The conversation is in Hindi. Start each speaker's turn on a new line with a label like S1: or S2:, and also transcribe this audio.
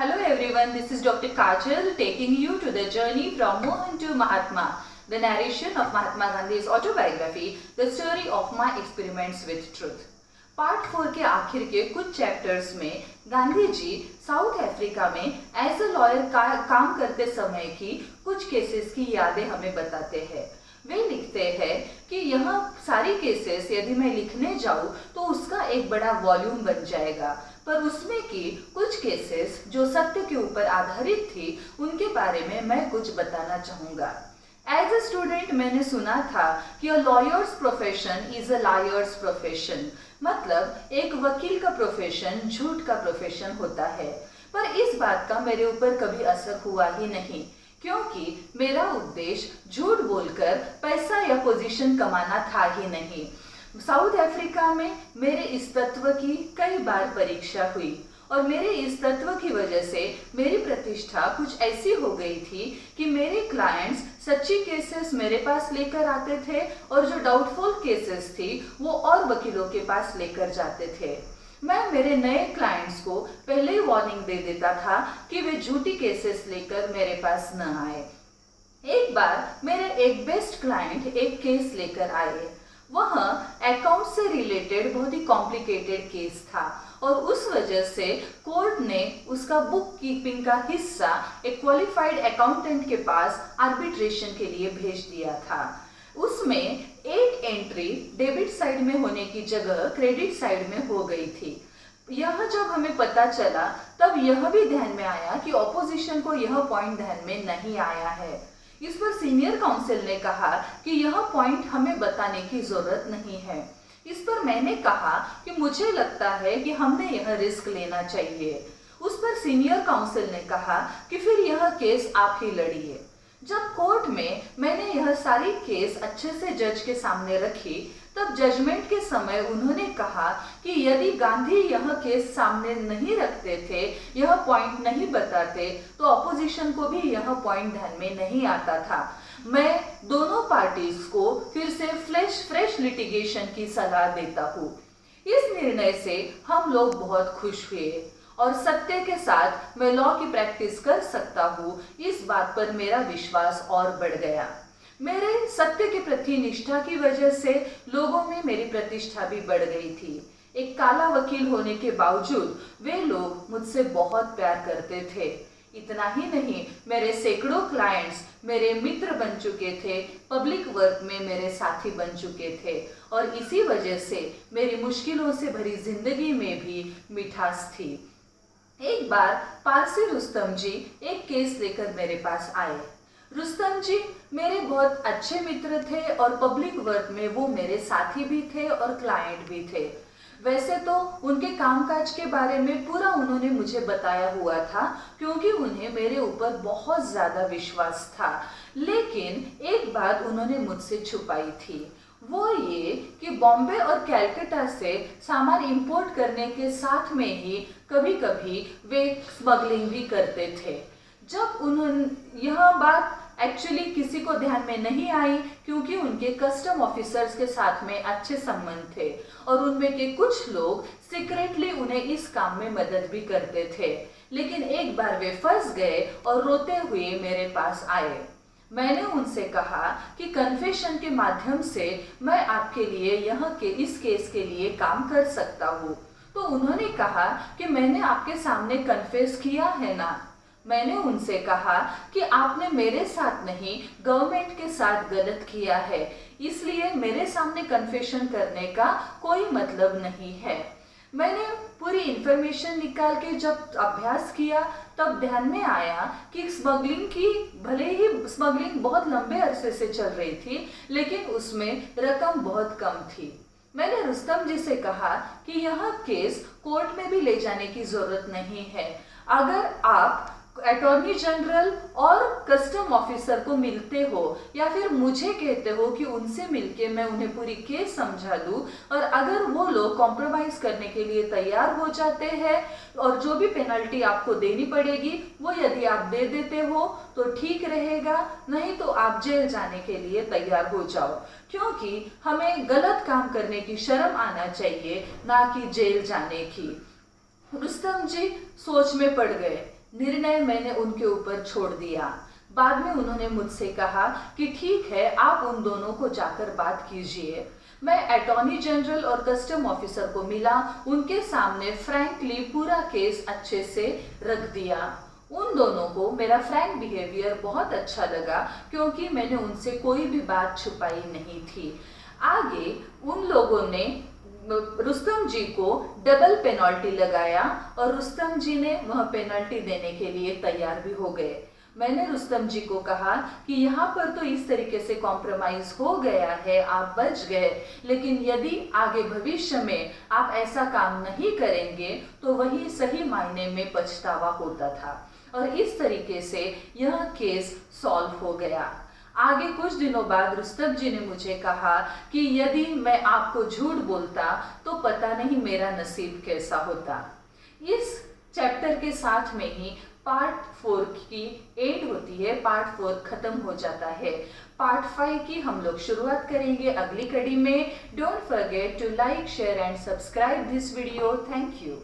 S1: Hello everyone, this is Dr. Kajal taking you to the journey from Mohan to Mahatma, the narration of Mahatma Gandhi's autobiography, the story of my experiments with truth. Part 4 के आखिर के कुछ चैप्टर्स में गांधी जी साउथ अफ्रीका में एज अ लॉयर काम करते समय की कुछ केसेस की यादें हमें बताते हैं। वे लिखते हैं कि यह सारी केसेस यदि मैं लिखने जाऊं तो उसका एक बड़ा वॉल्यूम बन जाएगा, पर उसमें की कुछ केसेस जो सत्य के ऊपर आधारित थी उनके बारे में मैं कुछ बताना चाहूँगा। एज अ स्टूडेंट मैंने सुना था कि a lawyer's profession is a liar's profession, मतलब एक वकील का प्रोफेशन झूठ का प्रोफेशन होता है। पर इस बात का मेरे ऊपर कभी असर हुआ ही नहीं, क्योंकि मेरा उद्देश्य झूठ बोलकर पैसा या पोजीशन कमाना था ही नहीं। साउथ अफ्रीका में मेरे इस तत्व की कई बार परीक्षा हुई और मेरे इस तत्व की वजह से मेरी प्रतिष्ठा कुछ ऐसी हो गई थी कि मेरे क्लाइंट्स सच्ची केसेस मेरे पास लेकर आते थे और जो डाउटफुल केसेस थी वो और वकीलों के पास लेकर जाते थे। मैं मेरे नए क्लाइंट्स को पहले ही वार्निंग दे देता था कि वे झूठी केसेस लेकर मेरे पास न आए। एक बार मेरे एक बेस्ट क्लाइंट एक केस लेकर आए। वह अकाउंट से रिलेटेड बहुत ही कॉम्प्लिकेटेड केस था और उस वजह से कोर्ट ने उसका बुक कीपिंग का हिस्सा एक क्वालिफाइड अकाउंटेंट के पास आर्बिट्रेशन के लिए भेज दिया था। उसमें एक एंट्री डेबिट साइड में होने की जगह क्रेडिट साइड में हो गई थी। यह जब हमें पता चला तब यह भी ध्यान में आया कि ऑपोजिशन को यह पॉइंट ध्यान में नहीं आया है। इस पर सीनियर काउंसिल ने कहा कि यह पॉइंट हमें बताने की जरूरत नहीं है। इस पर मैंने कहा कि मुझे लगता है कि हमने यह रिस्क लेना चाहिए। उस पर सीनियर काउंसिल ने कहा कि फिर यह केस आप ही लड़िए। जब कोर्ट में मैंने यह सारी केस अच्छे से जज के सामने रखी तब जजमेंट के समय उन्होंने कहा कि यदि गांधी यह केस सामने नहीं रखते थे, यह पॉइंट नहीं बताते, तो ऑपोजिशन को भी यह पॉइंट ध्यान में नहीं आता था। मैं दोनों पार्टीज को फिर से फ्रेश लिटिगेशन की सलाह देता हूँ। इस निर्णय से हम लोग बहुत खुश हुए और सत्य के साथ मैं लॉ की प्रैक्टिस कर सकता हूँ, इस बात पर मेरा विश्वास और बढ़ गया। मेरे सत्य के प्रति निष्ठा की वजह से लोगों में मेरी प्रतिष्ठा भी बढ़ गई थी। एक काला वकील होने के बावजूद वे लोग मुझसे बहुत प्यार करते थे। इतना ही नहीं, मेरे सैकड़ों क्लाइंट्स मेरे मित्र बन चुके थे, पब्लिक वर्क में मेरे साथी बन चुके थे और इसी वजह से मेरी मुश्किलों से भरी जिंदगी में भी मिठास थी। एक बार पारसी रुस्तम जी एक केस लेकर मेरे पास आए। रुस्तम जी मेरे बहुत अच्छे मित्र थे और पब्लिक वर्क में वो मेरे साथी भी थे और क्लाइंट भी थे। वैसे तो उनके कामकाज के बारे में पूरा उन्होंने मुझे बताया हुआ था, क्योंकि उन्हें मेरे ऊपर बहुत ज़्यादा विश्वास था। लेकिन एक बात उन्होंने मुझसे छुपाई थी, वो ये कि बॉम्बे और कैलकाटा से सामान इंपोर्ट करने के साथ में ही कभी कभी वे स्मगलिंग भी करते थे। जब उन्होंने यह बात एक्चुअली किसी को ध्यान में नहीं आई, क्योंकि उनके कस्टम ऑफिसर्स के साथ में अच्छे संबंध थे और उनमें के कुछ लोग सीक्रेटली उन्हें इस काम में मदद भी करते थे। लेकिन एक बार वे फंस गए और रोते हुए मेरे पास आए। मैंने उनसे कहा कि कन्फेशन के माध्यम से मैं आपके लिए इस केस के लिए काम कर सकता हूँ। तो उन्होंने कहा कि मैंने आपके सामने कन्फेस किया है ना। मैंने उनसे कहा कि आपने मेरे साथ नहीं, गवर्नमेंट के साथ गलत किया है, इसलिए मेरे सामने कन्फेशन करने का कोई मतलब नहीं है। मैंने पूरी इंफॉर्मेशन निकाल के जब अभ्यास किया तब ध्यान में आया कि भले ही स्मगलिंग बहुत लंबे अरसे से चल रही थी, लेकिन उसमें रकम बहुत कम थी। मैंने रुस्तम जी से कहा कि यह केस कोर्ट में भी ले जाने की जरूरत नहीं है। अगर आप अटॉर्नी जनरल और कस्टम ऑफिसर को मिलते हो या फिर मुझे कहते हो कि उनसे मिलके मैं उन्हें पूरी केस समझा दूं, और अगर वो लोग कॉम्प्रोमाइज करने के लिए तैयार हो जाते हैं और जो भी पेनल्टी आपको देनी पड़ेगी वो यदि आप दे देते हो तो ठीक रहेगा, नहीं तो आप जेल जाने के लिए तैयार हो जाओ, क्योंकि हमें गलत काम करने की शर्म आना चाहिए, ना कि जेल जाने की। रुस्तम जी सोच में पड़ गए निर्णय मैंने उनके ऊपर छोड़ दिया। बाद में उन्होंने मुझसे कहा कि ठीक है, आप उन दोनों को जाकर बात कीजिए। मैं अटॉर्नी जनरल और कस्टम ऑफिसर को मिला, उनके सामने फ्रैंकली पूरा केस अच्छे से रख दिया। उन दोनों को मेरा फ्रैंक बिहेवियर बहुत अच्छा लगा क्योंकि मैंने उनसे कोई भी बात छुपाई नहीं थी। आगे उन लोगों ने रुस्तम जी को डबल पेनल्टी लगाया और रुस्तम जी ने वह पेनल्टी देने के लिए तैयार भी हो गए। मैंने रुस्तम जी को कहा कि यहाँ पर तो इस तरीके से कॉम्प्रोमाइज हो गया है, आप बच गए, लेकिन यदि आगे भविष्य में आप ऐसा काम नहीं करेंगे तो वही सही मायने में पछतावा होता था। और इस तरीके से यह केस सॉल्व हो गया। आगे कुछ दिनों बाद रुस्तम जी ने मुझे कहा कि यदि मैं आपको झूठ बोलता तो पता नहीं मेरा नसीब कैसा होता। इस चैप्टर के साथ में ही पार्ट 4 की एंड होती है, पार्ट 4 खत्म हो जाता है। पार्ट 5 की हम लोग शुरुआत करेंगे अगली कड़ी में। Don't forget to like, share and subscribe this video. Thank you.